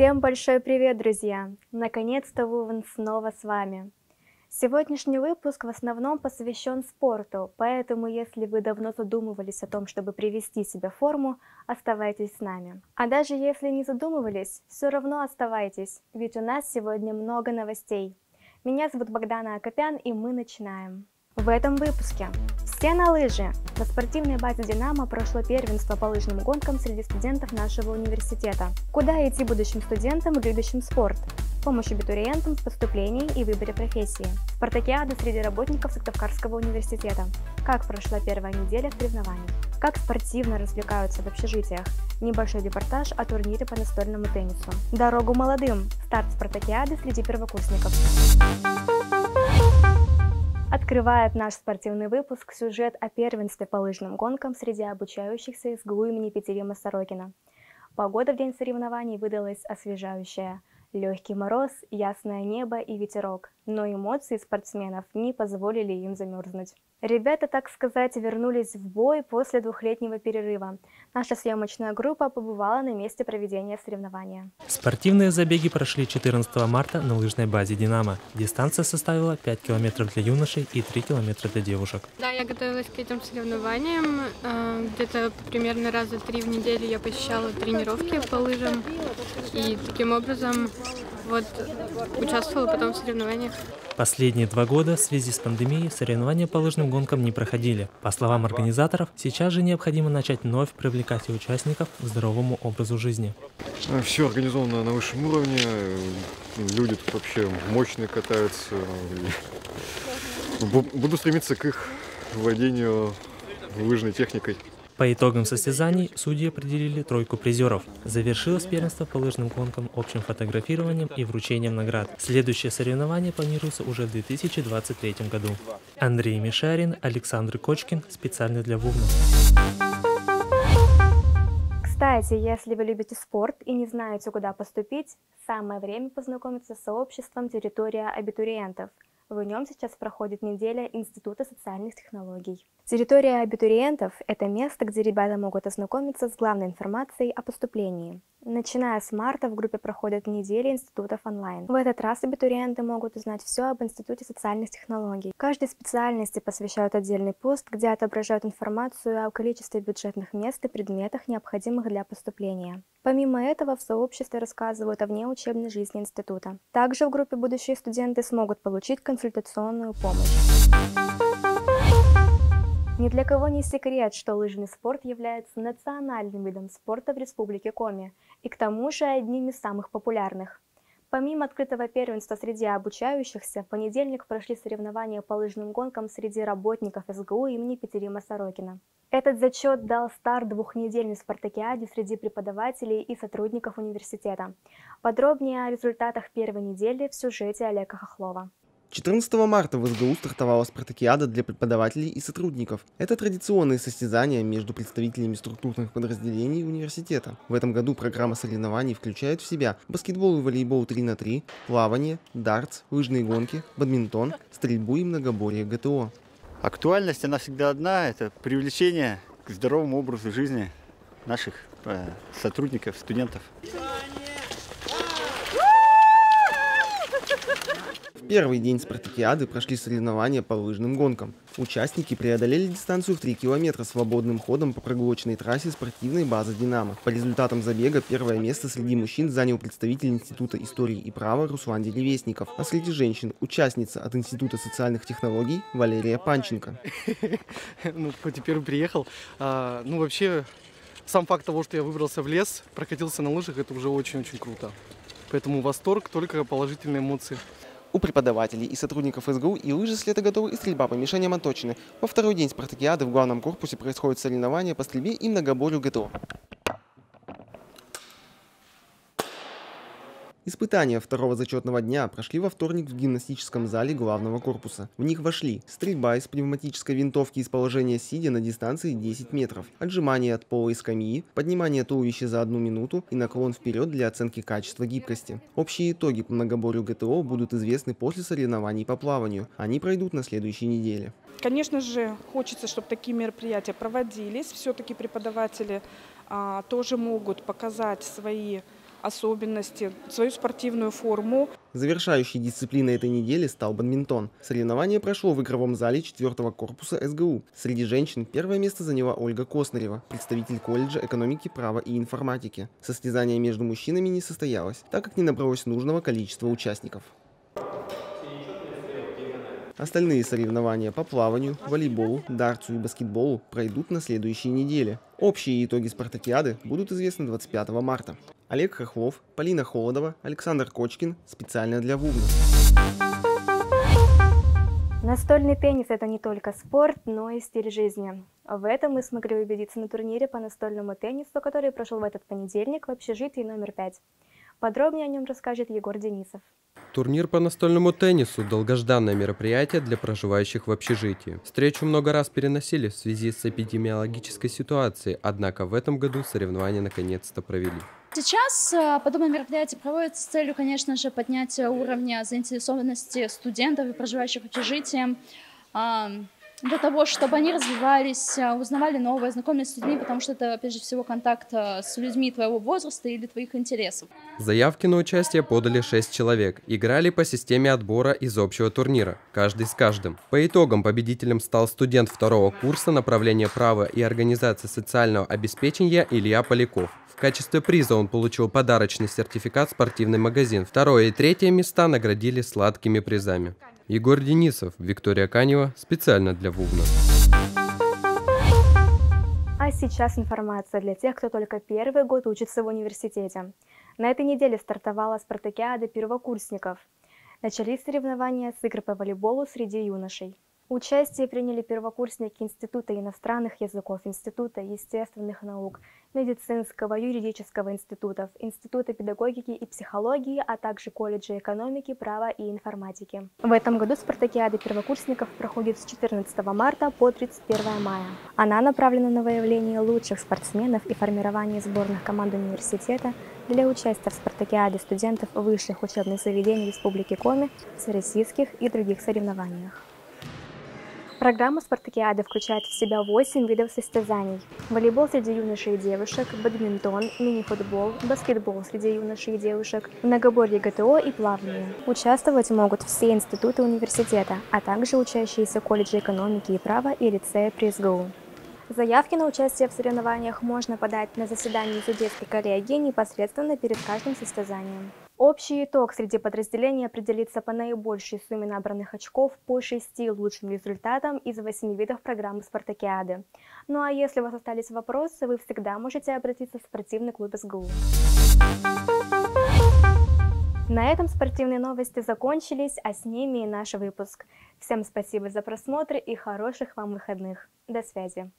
Всем большой привет, друзья! Наконец-то Вувен снова с вами. Сегодняшний выпуск в основном посвящен спорту, поэтому если вы давно задумывались о том, чтобы привести себя в форму, оставайтесь с нами. А даже если не задумывались, все равно оставайтесь, ведь у нас сегодня много новостей. Меня зовут Богдана Акопян, и мы начинаем. В этом выпуске все на лыжи. На спортивной базе «Динамо» прошло первенство по лыжным гонкам среди студентов нашего университета. Куда идти будущим студентам, любящим спорт? Помощь абитуриентам в поступлении и выборе профессии. Спартакиада среди работников Сыктывкарского университета. Как прошла первая неделя соревнований. Как спортивно развлекаются в общежитиях. Небольшой репортаж о турнире по настольному теннису. Дорогу молодым. Старт спартакиады среди первокурсников. Открывает наш спортивный выпуск сюжет о первенстве по лыжным гонкам среди обучающихся СГУ имени Петерима Сорокина. Погода в день соревнований выдалась освежающая. Легкий мороз, ясное небо и ветерок, но эмоции спортсменов не позволили им замерзнуть. Ребята, так сказать, вернулись в бой после двухлетнего перерыва. Наша съемочная группа побывала на месте проведения соревнования. Спортивные забеги прошли 14 марта на лыжной базе «Динамо». Дистанция составила 5 километров для юношей и 3 километра для девушек. Да, я готовилась к этим соревнованиям. Где-то примерно раза 3 в неделю я посещала тренировки по лыжам. И таким образом участвовала потом в соревнованиях. Последние 2 года в связи с пандемией соревнования по лыжным гонкам не проходили. По словам организаторов, сейчас же необходимо начать вновь привлекать участников к здоровому образу жизни. Все организовано на высшем уровне, люди тут вообще мощные катаются. Буду стремиться к их владению лыжной техникой. По итогам состязаний судьи определили 3 призеров. Завершилось первенство по лыжным гонкам общим фотографированием и вручением наград. Следующее соревнование планируется уже в 2023 году. Андрей Мишарин, Александр Кочкин, специально для Вувна. Кстати, если вы любите спорт и не знаете, куда поступить, самое время познакомиться с сообществом «Территория абитуриентов». В нем сейчас проходит неделя Института социальных технологий. Территория абитуриентов – это место, где ребята могут ознакомиться с главной информацией о поступлении. Начиная с марта в группе проходят недели институтов онлайн. В этот раз абитуриенты могут узнать все об Институте социальных технологий. Каждой специальности посвящают отдельный пост, где отображают информацию о количестве бюджетных мест и предметах, необходимых для поступления. Помимо этого, в сообществе рассказывают о внеучебной жизни института. Также в группе будущие студенты смогут получить консультационную помощь. Ни для кого не секрет, что лыжный спорт является национальным видом спорта в Республике Коми и к тому же одним из самых популярных. Помимо открытого первенства среди обучающихся, в понедельник прошли соревнования по лыжным гонкам среди работников СГУ имени Петерима Сорокина. Этот зачет дал старт двухнедельной спартакиаде среди преподавателей и сотрудников университета. Подробнее о результатах первой недели в сюжете Олега Хохлова. 14 марта в СГУ стартовала спартакиада для преподавателей и сотрудников. Это традиционные состязания между представителями структурных подразделений университета. В этом году программа соревнований включает в себя баскетбол и волейбол 3 на 3, плавание, дартс, лыжные гонки, бадминтон, стрельбу и многоборье ГТО. Актуальность, она всегда одна, это привлечение к здоровому образу жизни наших сотрудников, студентов. В первый день спартакиады прошли соревнования по лыжным гонкам. Участники преодолели дистанцию в 3 километра свободным ходом по прогулочной трассе спортивной базы «Динамо». По результатам забега первое место среди мужчин занял представитель Института истории и права Руслан Деревесников, а среди женщин – участница от Института социальных технологий Валерия Панченко. Хоть и первый приехал, вообще сам факт того, что я выбрался в лес, прокатился на лыжах, это уже очень-очень круто. Поэтому восторг, только положительные эмоции. У преподавателей и сотрудников СГУ и лыжи с лета готовы, и стрельба по мишеням отточены. Во второй день спартакиады в главном корпусе происходят соревнования по стрельбе и многоборью ГТО. Испытания второго зачетного дня прошли во вторник в гимнастическом зале главного корпуса. В них вошли стрельба из пневматической винтовки из положения сидя на дистанции 10 метров, отжимание от пола и скамьи, поднимание туловища за 1 минуту и наклон вперед для оценки качества гибкости. Общие итоги по многоборью ГТО будут известны после соревнований по плаванию. Они пройдут на следующей неделе. Конечно же, хочется, чтобы такие мероприятия проводились. Все-таки преподаватели тоже могут показать свои особенности, свою спортивную форму. Завершающей дисциплиной этой недели стал бадминтон. Соревнование прошло в игровом зале 4-го корпуса СГУ. Среди женщин первое место заняла Ольга Коснарева, представитель колледжа экономики, права и информатики. Состязание между мужчинами не состоялось, так как не набралось нужного количества участников. Остальные соревнования по плаванию, волейболу, дартсу и баскетболу пройдут на следующей неделе. Общие итоги спартакиады будут известны 25 марта. Олег Хохлов, Полина Холодова, Александр Кочкин. Специально для Вувна. Настольный теннис – это не только спорт, но и стиль жизни. В этом мы смогли убедиться на турнире по настольному теннису, который прошел в этот понедельник в общежитии номер 5. Подробнее о нем расскажет Егор Денисов. Турнир по настольному теннису – долгожданное мероприятие для проживающих в общежитии. Встречу много раз переносили в связи с эпидемиологической ситуацией, однако в этом году соревнования наконец-то провели. Сейчас подобное мероприятие проводится с целью, конечно же, поднятия уровня заинтересованности студентов и проживающих в общежитии, для того, чтобы они развивались, узнавали новое, знакомились с людьми, потому что это, прежде всего, контакт с людьми твоего возраста или твоих интересов. Заявки на участие подали 6 человек. Играли по системе отбора из общего турнира, каждый с каждым. По итогам победителем стал студент 2-го курса направления права и организации социального обеспечения Илья Поляков. В качестве приза он получил подарочный сертификат в спортивный магазин. 2-е и 3-е места наградили сладкими призами. Егор Денисов, Виктория Канева, специально для Вувна. А сейчас информация для тех, кто только первый год учится в университете. На этой неделе стартовала спартакиада первокурсников. Начались соревнования с игр по волейболу среди юношей. Участие приняли первокурсники Института иностранных языков, Института естественных наук, медицинского, юридического институтов, Института педагогики и психологии, а также колледжа экономики, права и информатики. В этом году спартакиада первокурсников проходит с 14 марта по 31 мая. Она направлена на выявление лучших спортсменов и формирование сборных команд университета для участия в спартакиаде студентов высших учебных заведений Республики Коми, всероссийских и других соревнованиях. Программа спартакиады включает в себя 8 видов состязаний. Волейбол среди юношей и девушек, бадминтон, мини-футбол, баскетбол среди юношей и девушек, многоборье ГТО и плавание. Участвовать могут все институты университета, а также учащиеся колледжа экономики и права и лицея при СГУ. Заявки на участие в соревнованиях можно подать на заседании судейской коллегии непосредственно перед каждым состязанием. Общий итог среди подразделений определится по наибольшей сумме набранных очков по 6 лучшим результатам из 8 видов программы спартакиады. Ну а если у вас остались вопросы, вы всегда можете обратиться в спортивный клуб СГУ. На этом спортивные новости закончились, а с ними и наш выпуск. Всем спасибо за просмотр и хороших вам выходных. До связи.